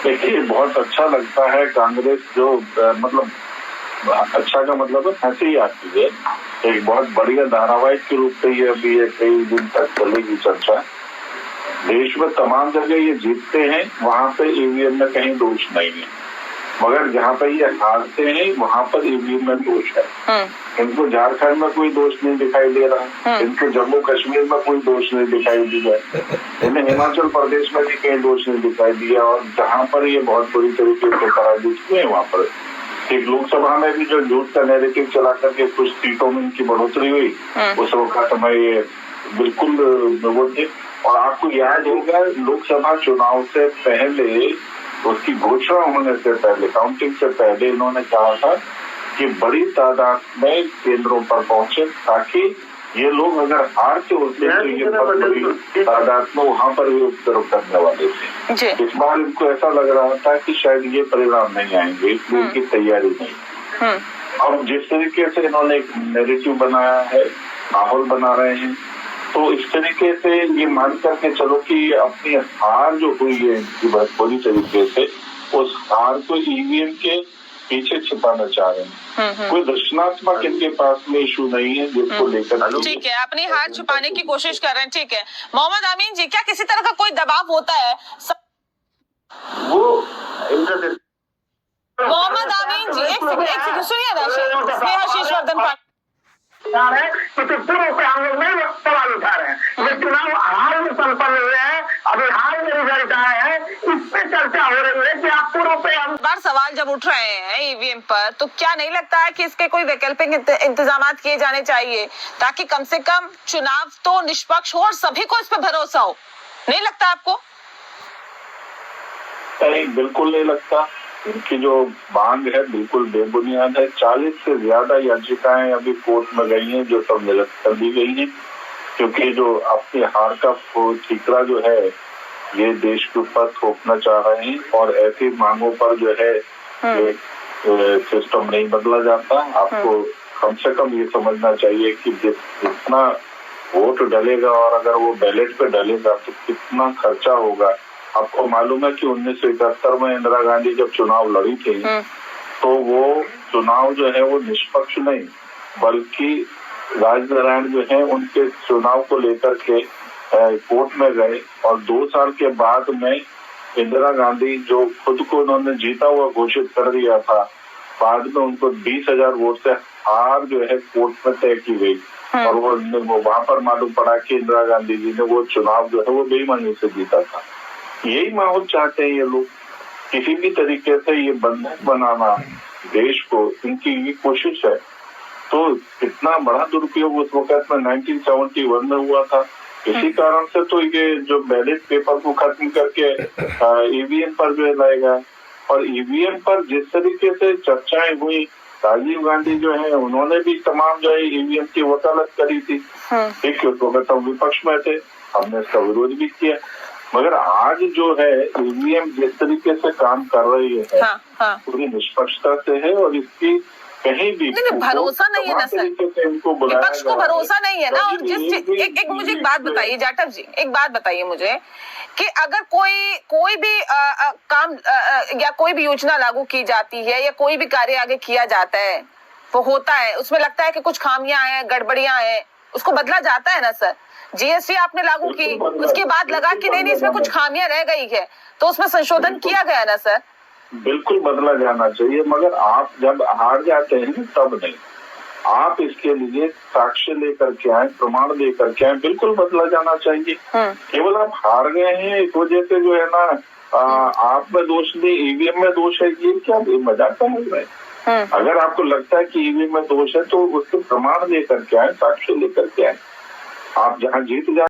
देखिए, बहुत अच्छा लगता है कांग्रेस जो मतलब अच्छा का मतलब है हंसी आती है। एक बहुत बढ़िया धारावाहिक के रूप में ये अभी ये कई दिन तक चलेगी चर्चा। देश में तमाम जगह ये जीतते हैं, वहां पे ईवीएम में कहीं दोष नहीं है, मगर जहाँ पे ये हारते हैं वहां पर ईवीएम में दोष है। इनको झारखंड में कोई दोष नहीं दिखाई दे रहा, इनको जम्मू कश्मीर में कोई दोष नहीं दिखाई दिया, इन्हें हिमाचल प्रदेश में भी कहीं दोष नहीं दिखाई दिया, और जहाँ पर ये बहुत बुरी तरीके से पराजित हुए वहां पर एक लोकसभा में भी जो झूठ का नैरेटिव चला करके कुछ सीटों में इनकी बढ़ोतरी हुई, उस वक्त में ये बिल्कुल वो थे। और आपको याद होगा लोकसभा चुनाव से पहले, उसकी घोषणा होने से पहले, काउंटिंग से पहले इन्होंने कहा था कि बड़ी तादाद में केंद्रों पर पहुंचे ताकि ये लोग अगर हार के होते तो ये बहुत बड़ी तादाद में वहां पर भी उपद्रव करने वाले थे। इस बार इनको ऐसा लग रहा था कि शायद ये परिणाम नहीं आएंगे, इसलिए इनकी तैयारी नहीं। अब जिस तरीके से इन्होंने एक नैरेटिव बनाया है, माहौल बना रहे हैं, तो इस तरीके से ये मान करके चलो कि अपनी हार जो हुई है इनकी बहुत बुरी तरीके से, उस हार को ईवीएम के पीछे छिपाना चाह रहे हैं। कोई रचनात्मक इनके पास में इशू नहीं है जिसको लेकर। ठीक है, अपनी हार छुपाने की कोशिश कर रहे हैं। ठीक है, मोहम्मद अमीन जी, क्या किसी तरह का कोई दबाव होता है? वो मोहम्मद अमीन जी, एक सेकंड सुनिए ना, स्नेहा शीर्षवर्धन है कि पूर्व पे हम लोग नहीं सवाल उठा रहे हैं। ये चुनाव हाल में संपन्न हुए हैं, अभी हाल में रिजल्ट आए हैं, इस पे चर्चा हो रही है कि आप पूर्व पे बार सवाल जब उठ रहे हैं ईवीएम पर, तो क्या नहीं लगता है कि इसके कोई वैकल्पिक इंतजाम किए जाने चाहिए ताकि कम से कम चुनाव तो निष्पक्ष हो और सभी को इस पर भरोसा हो? नहीं लगता आपको? नहीं, बिल्कुल नहीं लगता। इनकी जो मांग है बिल्कुल बेबुनियाद है। 40 से ज्यादा याचिकाएं अभी कोर्ट में गई हैं जो सब निरस्त कर दी गई हैं, क्योंकि जो अपनी हार का ठीकरा जो है ये देश के ऊपर थोपना चाह रहे हैं, और ऐसी मांगों पर जो है सिस्टम नहीं बदला जाता। आपको कम से कम ये समझना चाहिए कि जितना वोट डलेगा और अगर वो बैलेट पे डलेगा तो कितना खर्चा होगा। आपको मालूम है कि 1971 में इंदिरा गांधी जब चुनाव लड़ी थी तो वो चुनाव जो है वो निष्पक्ष नहीं, बल्कि राजनारायण जो है उनके चुनाव को लेकर के कोर्ट में गए, और 2 साल के बाद में इंदिरा गांधी जो खुद को उन्होंने जीता हुआ घोषित कर दिया था, बाद में उनको 20,000 वोट से हार जो है कोर्ट में तय की गई, और वो वहां पर मालूम पड़ा कि इंदिरा गांधी जी ने वो चुनाव जो है वो बेईमानी से जीता था। यही माहौल चाहते हैं ये लोग, किसी भी तरीके से ये बंधक बनाना देश को, इनकी ये कोशिश है। तो इतना बड़ा दुरुपयोग उस वक्त में 1971 में हुआ था। इसी कारण से तो ये जो बैलेट पेपर को खत्म करके ईवीएम पर जो लाएगा, और ईवीएम पर जिस तरीके से चर्चाएं हुई, राजीव गांधी जो है उन्होंने भी तमाम जो है ईवीएम की वकालत करी थी। ठीक है, तो हम विपक्ष में थे, हमने इसका विरोध भी किया, मगर आज जो है ईवीएम जिस तरीके से काम कर रही है पूरी निष्पक्षता से है, और इसकी कहीं भी भरोसा नहीं है ना सर, विपक्ष को भरोसा नहीं है ना। और जिस मुझे एक बात बताइए जाटव जी, एक बात बताइए मुझे कि अगर कोई भी काम या कोई भी योजना लागू की जाती है या कोई भी कार्य आगे किया जाता है, वो होता है, उसमें लगता है कि कुछ खामियां हैं, गड़बड़ियां हैं, उसको बदला जाता है ना सर। जीएसटी आपने लागू की, उसके बाद लगा कि नहीं इसमें कुछ खामियां रह गई है, तो उसमें संशोधन किया गया ना सर। बिल्कुल बदला जाना चाहिए, मगर आप जब हार जाते हैं तब नहीं, आप इसके लिए साक्ष्य लेकर के आए, प्रमाण लेकर के आए, बिल्कुल बदला जाना चाहिए। केवल आप हार गए हैं इस वजह से जो है ना आप में दोष नहीं, ईवीएम में दोष है, ये क्या मजाक समझ रहे हैं? अगर आपको लगता है कि ईवीएम में दोष है तो उसके प्रमाण लेकर के आए, साक्ष्य लेकर के आए। आप जहाँ जीत जाए